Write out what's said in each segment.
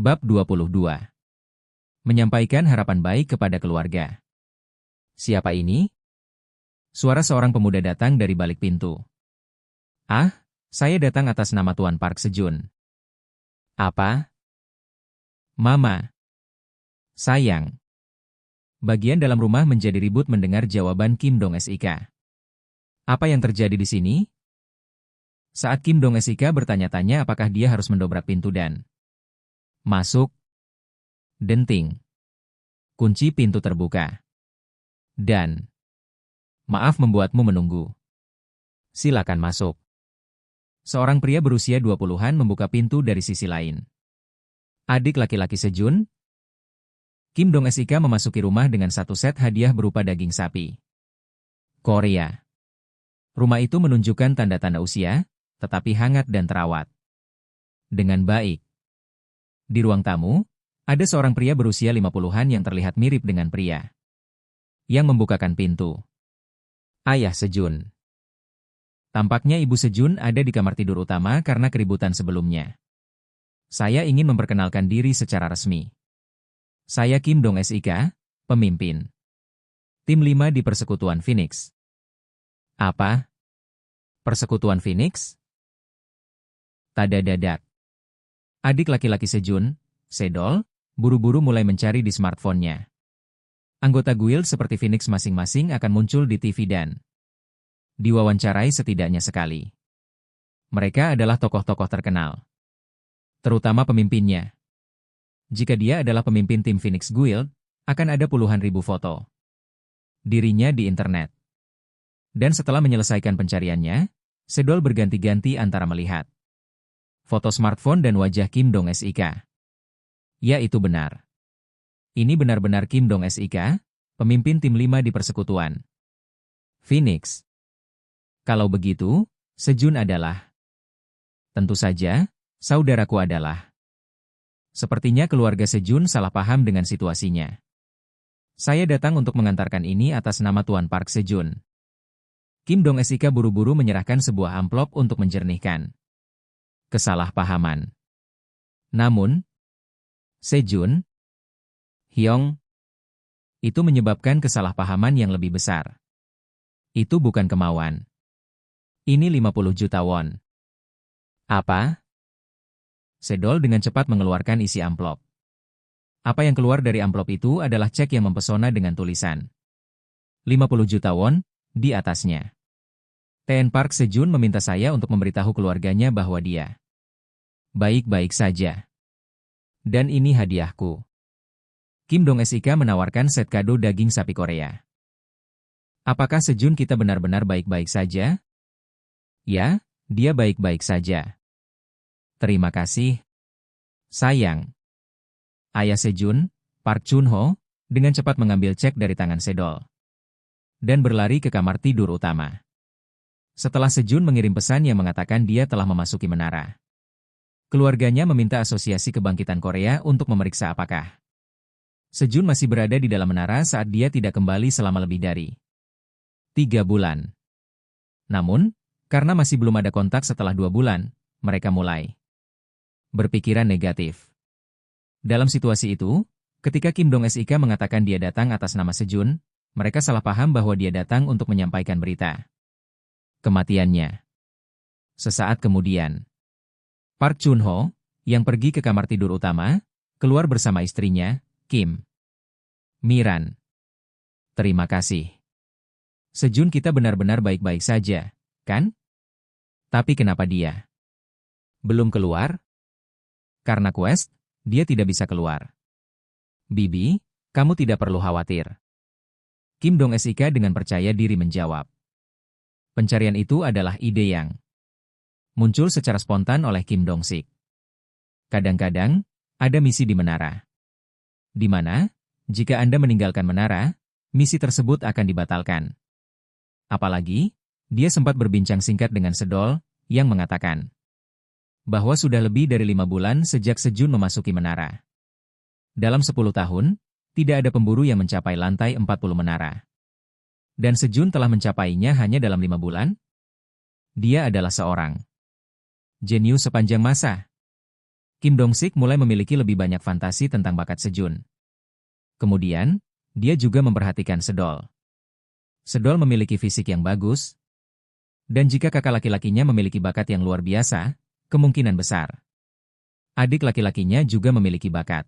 Bab 22. Menyampaikan harapan baik kepada keluarga. Siapa ini? Suara seorang pemuda datang dari balik pintu. Ah, saya datang atas nama Tuan Park Sejun. Apa? Mama. Sayang. Bagian dalam rumah menjadi ribut mendengar jawaban Kim Dong Sik. Apa yang terjadi di sini? Saat Kim Dong Sik bertanya-tanya apakah dia harus mendobrak pintu dan masuk. Denting. Kunci pintu terbuka. Dan maaf membuatmu menunggu. Silakan masuk. Seorang pria berusia 20-an membuka pintu dari sisi lain. Adik laki-laki Sejun? Kim Dong Sik memasuki rumah dengan satu set hadiah berupa daging sapi Korea. Rumah itu menunjukkan tanda-tanda usia, tetapi hangat dan terawat dengan baik. Di ruang tamu, ada seorang pria berusia 50-an yang terlihat mirip dengan pria yang membukakan pintu. Ayah Sejun. Tampaknya Ibu Sejun ada di kamar tidur utama karena keributan sebelumnya. Saya ingin memperkenalkan diri secara resmi. Saya Kim Dong Sik, pemimpin Tim 5 di Persekutuan Phoenix. Apa? Persekutuan Phoenix? Tadadadak. Adik laki-laki Sejun, Sedol, buru-buru mulai mencari di smartphone-nya. Anggota guild seperti Phoenix masing-masing akan muncul di TV dan diwawancarai setidaknya sekali. Mereka adalah tokoh-tokoh terkenal, terutama pemimpinnya. Jika dia adalah pemimpin tim Phoenix Guild, akan ada puluhan ribu foto dirinya di internet. Dan setelah menyelesaikan pencariannya, Sedol berganti-ganti antara melihat foto smartphone dan wajah Kim Dong Sik. Ya, itu benar. Ini benar-benar Kim Dong Sik, pemimpin tim 5 di Persekutuan Phoenix. Kalau begitu, Sejun adalah... Tentu saja, saudaraku adalah... Sepertinya keluarga Sejun salah paham dengan situasinya. Saya datang untuk mengantarkan ini atas nama Tuan Park Sejun. Kim Dong Sik buru-buru menyerahkan sebuah amplop untuk menjernihkan kesalahpahaman. Namun, Sejun, Hyong, itu menyebabkan kesalahpahaman yang lebih besar. Itu bukan kemauan. Ini 50 juta won. Apa? Sedol dengan cepat mengeluarkan isi amplop. Apa yang keluar dari amplop itu adalah cek yang mempesona dengan tulisan 50 juta won di atasnya. Tuan Park Sejun meminta saya untuk memberitahu keluarganya bahwa dia baik-baik saja. Dan ini hadiahku. Kim Dong Sik menawarkan set kado daging sapi Korea. Apakah Sejun kita benar-benar baik-baik saja? Ya, dia baik-baik saja. Terima kasih. Sayang. Ayah Sejun, Park Chun-ho, dengan cepat mengambil cek dari tangan Sedol dan berlari ke kamar tidur utama. Setelah Sejun mengirim pesan yang mengatakan dia telah memasuki menara, keluarganya meminta Asosiasi Kebangkitan Korea untuk memeriksa apakah Sejun masih berada di dalam menara saat dia tidak kembali selama lebih dari 3 bulan. Namun, karena masih belum ada kontak setelah 2 bulan, mereka mulai berpikiran negatif. Dalam situasi itu, ketika Kim Dong Sik mengatakan dia datang atas nama Sejun, mereka salah paham bahwa dia datang untuk menyampaikan berita kematiannya. Sesaat kemudian, Park Chun-ho, yang pergi ke kamar tidur utama, keluar bersama istrinya, Kim Miran. Terima kasih. Sejun kita benar-benar baik-baik saja, kan? Tapi kenapa dia belum keluar? Karena quest, dia tidak bisa keluar. Bibi, kamu tidak perlu khawatir. Kim Dong Sik dengan percaya diri menjawab. Pencarian itu adalah ide yang muncul secara spontan oleh Kim Dong Sik. Kadang-kadang, ada misi di menara, di mana, jika Anda meninggalkan menara, misi tersebut akan dibatalkan. Apalagi, dia sempat berbincang singkat dengan Sedol, yang mengatakan bahwa sudah lebih dari 5 bulan sejak Sejun memasuki menara. Dalam 10 tahun, tidak ada pemburu yang mencapai lantai 40 menara. Dan Sejun telah mencapainya hanya dalam 5 bulan? Dia adalah seorang jenius sepanjang masa. Kim Dong-sik mulai memiliki lebih banyak fantasi tentang bakat Sejun. Kemudian, dia juga memperhatikan Sedol. Sedol memiliki fisik yang bagus, dan jika kakak laki-lakinya memiliki bakat yang luar biasa, kemungkinan besar adik laki-lakinya juga memiliki bakat.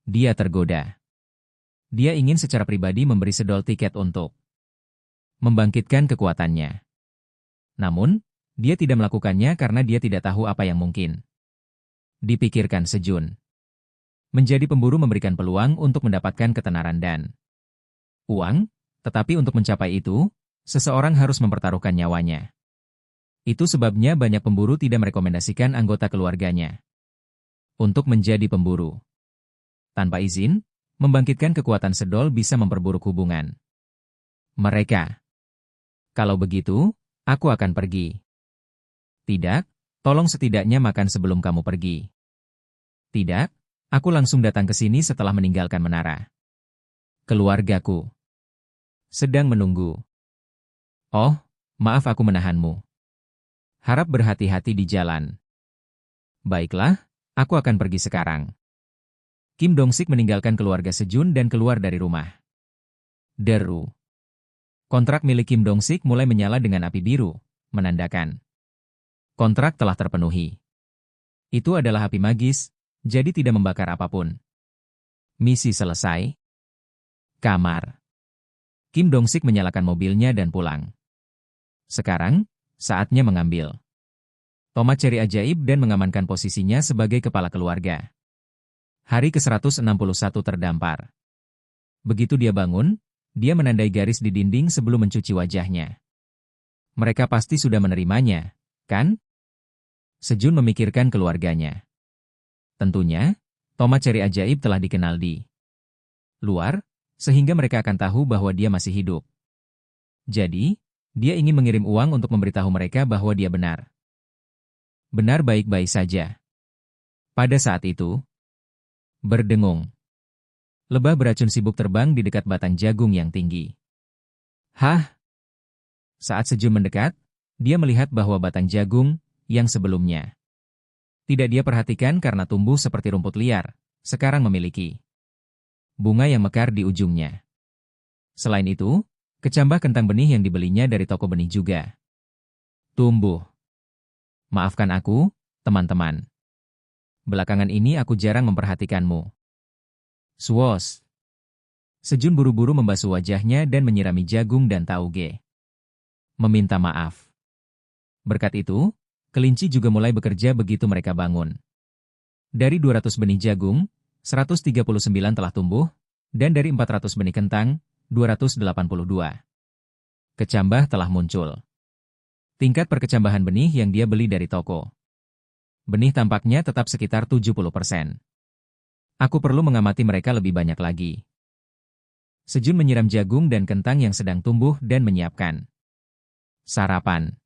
Dia tergoda. Dia ingin secara pribadi memberi Sedol tiket untuk membangkitkan kekuatannya. Namun, dia tidak melakukannya karena dia tidak tahu apa yang mungkin dipikirkan Sejun. Menjadi pemburu memberikan peluang untuk mendapatkan ketenaran dan uang, tetapi untuk mencapai itu, seseorang harus mempertaruhkan nyawanya. Itu sebabnya banyak pemburu tidak merekomendasikan anggota keluarganya untuk menjadi pemburu. Tanpa izin, membangkitkan kekuatan Sedol bisa memperburuk hubungan mereka. Kalau begitu, aku akan pergi. Tidak, tolong setidaknya makan sebelum kamu pergi. Tidak, aku langsung datang ke sini setelah meninggalkan menara. Keluargaku sedang menunggu. Oh, maaf aku menahanmu. Harap berhati-hati di jalan. Baiklah, aku akan pergi sekarang. Kim Dong-sik meninggalkan keluarga Sejun dan keluar dari rumah. Deru. Kontrak milik Kim Dong-sik mulai menyala dengan api biru, menandakan kontrak telah terpenuhi. Itu adalah api magis, jadi tidak membakar apapun. Misi selesai. Kamar. Kim Dong-sik menyalakan mobilnya dan pulang. Sekarang, saatnya mengambil tomat ceri ajaib dan mengamankan posisinya sebagai kepala keluarga. Hari ke-161 terdampar. Begitu dia bangun, dia menandai garis di dinding sebelum mencuci wajahnya. Mereka pasti sudah menerimanya, kan? Sejun memikirkan keluarganya. Tentunya, tomat ceri ajaib telah dikenal di luar, sehingga mereka akan tahu bahwa dia masih hidup. Jadi, dia ingin mengirim uang untuk memberitahu mereka bahwa dia benar. Benar baik-baik saja. Pada saat itu, berdengung. Lebah beracun sibuk terbang di dekat batang jagung yang tinggi. Hah? Saat Sejun mendekat, dia melihat bahwa batang jagung, yang sebelumnya tidak dia perhatikan karena tumbuh seperti rumput liar, sekarang memiliki bunga yang mekar di ujungnya. Selain itu, kecambah kentang benih yang dibelinya dari toko benih juga tumbuh. Maafkan aku, teman-teman. Belakangan ini aku jarang memperhatikanmu. Swos. Sejun buru-buru membasuh wajahnya dan menyirami jagung dan tauge. Meminta maaf. Berkat itu, kelinci juga mulai bekerja begitu mereka bangun. Dari 200 benih jagung, 139 telah tumbuh, dan dari 400 benih kentang, 282 kecambah telah muncul. Tingkat perkecambahan benih yang dia beli dari toko benih tampaknya tetap sekitar 70%. Aku perlu mengamati mereka lebih banyak lagi. Sejun menyiram jagung dan kentang yang sedang tumbuh dan menyiapkan sarapan.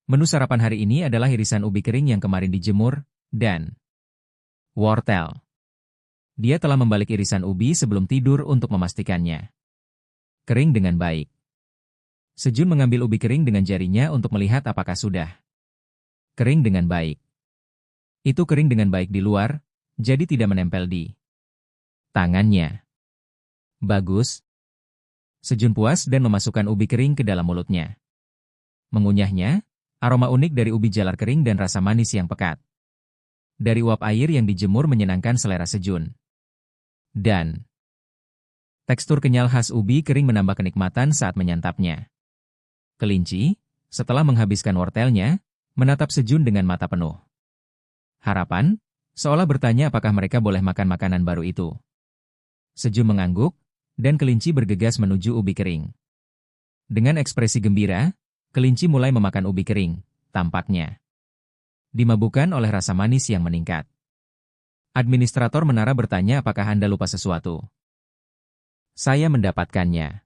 Menu sarapan hari ini adalah irisan ubi kering yang kemarin dijemur, dan wortel. Dia telah membalik irisan ubi sebelum tidur untuk memastikannya kering dengan baik. Sejun mengambil ubi kering dengan jarinya untuk melihat apakah sudah kering dengan baik. Itu kering dengan baik di luar, jadi tidak menempel di tangannya. Bagus. Sejun puas dan memasukkan ubi kering ke dalam mulutnya. Mengunyahnya, aroma unik dari ubi jalar kering dan rasa manis yang pekat dari uap air yang dijemur menyenangkan selera Sejun. Dan tekstur kenyal khas ubi kering menambah kenikmatan saat menyantapnya. Kelinci, setelah menghabiskan wortelnya, menatap Sejun dengan mata penuh harapan, seolah bertanya apakah mereka boleh makan makanan baru itu. Sejun mengangguk, dan kelinci bergegas menuju ubi kering. Dengan ekspresi gembira, kelinci mulai memakan ubi kering, tampaknya dimabukkan oleh rasa manis yang meningkat. Administrator menara bertanya apakah Anda lupa sesuatu. Saya mendapatkannya.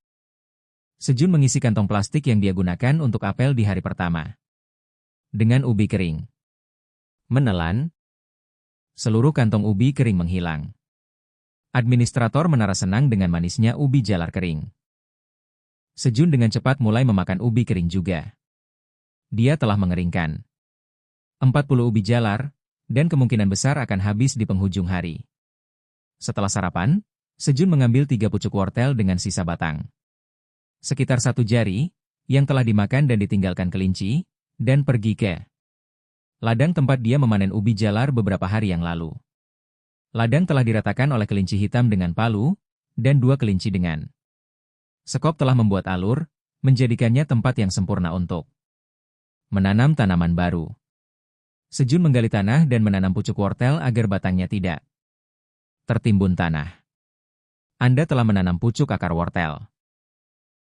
Sejun mengisi kantong plastik yang dia gunakan untuk apel di hari pertama. Dengan ubi kering. Menelan, seluruh kantong ubi kering menghilang. Administrator menara senang dengan manisnya ubi jalar kering. Sejun dengan cepat mulai memakan ubi kering juga. Dia telah mengeringkan 40 ubi jalar, dan kemungkinan besar akan habis di penghujung hari. Setelah sarapan, Sejun mengambil 3 pucuk wortel dengan sisa batang. Sekitar 1 jari, yang telah dimakan dan ditinggalkan kelinci, dan pergi ke ladang tempat dia memanen ubi jalar beberapa hari yang lalu. Ladang telah diratakan oleh kelinci hitam dengan palu, dan 2 kelinci dengan sekop telah membuat alur, menjadikannya tempat yang sempurna untuk menanam tanaman baru. Sejun menggali tanah dan menanam pucuk wortel agar batangnya tidak tertimbun tanah. Anda telah menanam pucuk akar wortel.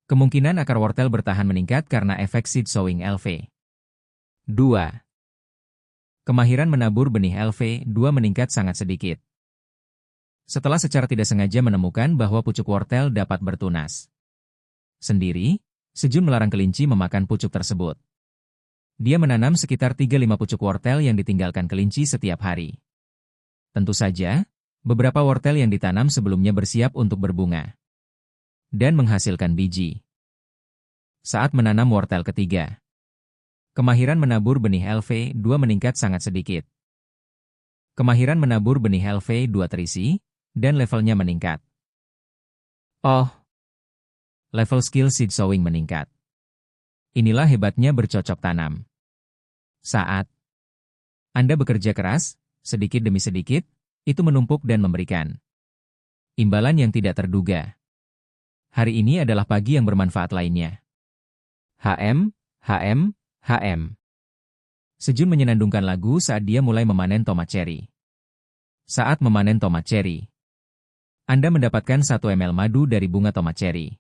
Kemungkinan akar wortel bertahan meningkat karena efek seed sowing LV. 2. Kemahiran menabur benih LV2 meningkat sangat sedikit. Setelah secara tidak sengaja menemukan bahwa pucuk wortel dapat bertunas sendiri, Sejun melarang kelinci memakan pucuk tersebut. Dia menanam sekitar 3-5 pucuk wortel yang ditinggalkan kelinci setiap hari. Tentu saja, beberapa wortel yang ditanam sebelumnya bersiap untuk berbunga dan menghasilkan biji. Saat menanam wortel ketiga, kemahiran menabur benih LV2 meningkat sangat sedikit. Kemahiran menabur benih LV2 terisi, dan levelnya meningkat. Oh, level skill seed sowing meningkat. Inilah hebatnya bercocok tanam. Saat Anda bekerja keras, sedikit demi sedikit, itu menumpuk dan memberikan imbalan yang tidak terduga. Hari ini adalah pagi yang bermanfaat lainnya. HM, HM, HM. Sejun menyenandungkan lagu saat dia mulai memanen tomat cherry. Saat memanen tomat cherry, Anda mendapatkan 1 ml madu dari bunga tomat cherry.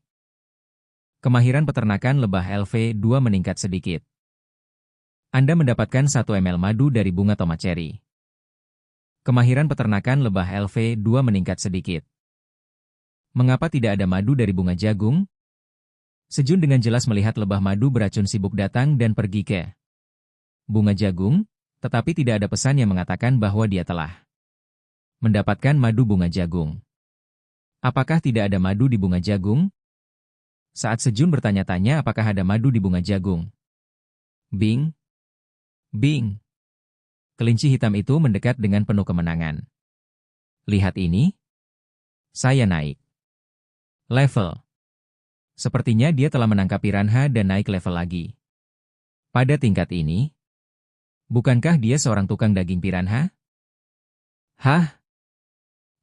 Kemahiran peternakan lebah LV2 meningkat sedikit. Anda mendapatkan 1 ml madu dari bunga tomat cherry. Kemahiran peternakan lebah LV2 meningkat sedikit. Mengapa tidak ada madu dari bunga jagung? Sejun dengan jelas melihat lebah madu beracun sibuk datang dan pergi ke bunga jagung, tetapi tidak ada pesan yang mengatakan bahwa dia telah mendapatkan madu bunga jagung. Apakah tidak ada madu di bunga jagung? Saat Sejun bertanya-tanya apakah ada madu di bunga jagung. Bing! Bing! Kelinci hitam itu mendekat dengan penuh kemenangan. Lihat ini. Saya naik level. Sepertinya dia telah menangkap piranha dan naik level lagi. Pada tingkat ini, bukankah dia seorang tukang daging piranha? Hah?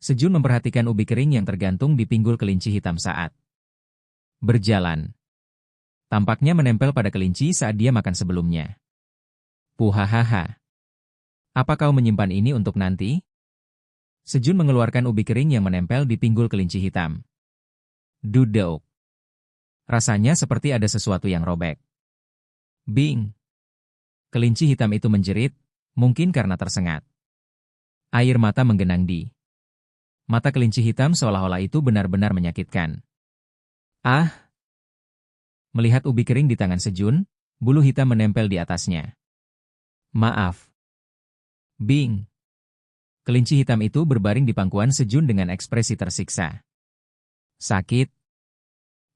Sejun memperhatikan ubi kering yang tergantung di pinggul kelinci hitam saat berjalan. Tampaknya menempel pada kelinci saat dia makan sebelumnya. Puhahaha. Apa kau menyimpan ini untuk nanti? Sejun mengeluarkan ubi kering yang menempel di pinggul kelinci hitam. Duduk. Rasanya seperti ada sesuatu yang robek. Bing. Kelinci hitam itu menjerit, mungkin karena tersengat. Air mata menggenang di mata kelinci hitam seolah-olah itu benar-benar menyakitkan. Ah! Melihat ubi kering di tangan Sejun, bulu hitam menempel di atasnya. Maaf. Bing. Kelinci hitam itu berbaring di pangkuan Sejun dengan ekspresi tersiksa. Sakit?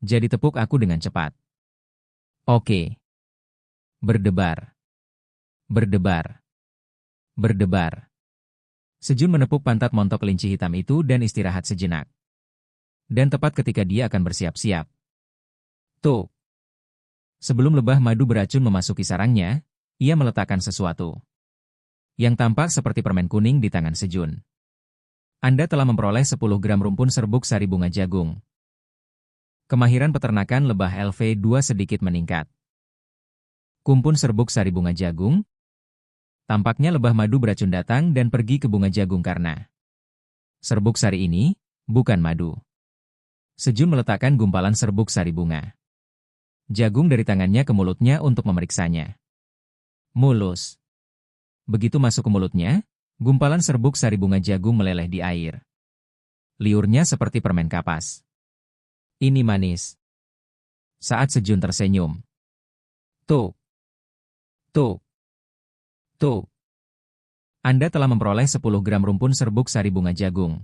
Jadi tepuk aku dengan cepat. Oke. Berdebar. Berdebar. Berdebar. Sejun menepuk pantat montok kelinci hitam itu dan istirahat sejenak. Dan tepat ketika dia akan bersiap-siap. Tuh. Sebelum lebah madu beracun memasuki sarangnya, ia meletakkan sesuatu yang tampak seperti permen kuning di tangan Sejun. Anda telah memperoleh 10 gram rumpun serbuk sari bunga jagung. Kemahiran peternakan lebah LV2 sedikit meningkat. Kumpun serbuk sari bunga jagung. Tampaknya lebah madu beracun datang dan pergi ke bunga jagung karena serbuk sari ini bukan madu. Sejun meletakkan gumpalan serbuk sari bunga jagung dari tangannya ke mulutnya untuk memeriksanya. Mulus. Begitu masuk ke mulutnya, gumpalan serbuk sari bunga jagung meleleh di air. Liurnya seperti permen kapas. Ini manis. Saat Sejun tersenyum. Tuh. Tuh. Tuh. Anda telah memperoleh 10 gram rumpun serbuk sari bunga jagung.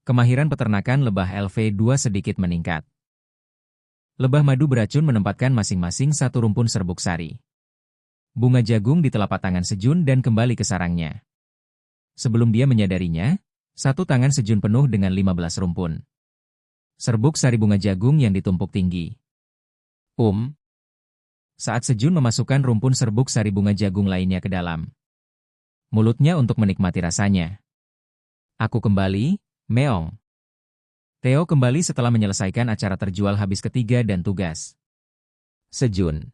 Kemahiran peternakan lebah LV2 sedikit meningkat. Lebah madu beracun menempatkan masing-masing 1 rumpun serbuk sari bunga jagung di telapak tangan Sejun dan kembali ke sarangnya. Sebelum dia menyadarinya, satu tangan Sejun penuh dengan 15 rumpun. Serbuk sari bunga jagung yang ditumpuk tinggi. Saat Sejun memasukkan rumpun serbuk sari bunga jagung lainnya ke dalam mulutnya untuk menikmati rasanya. Aku kembali, meong. Theo kembali setelah menyelesaikan acara terjual habis ketiga dan tugas. Sejun.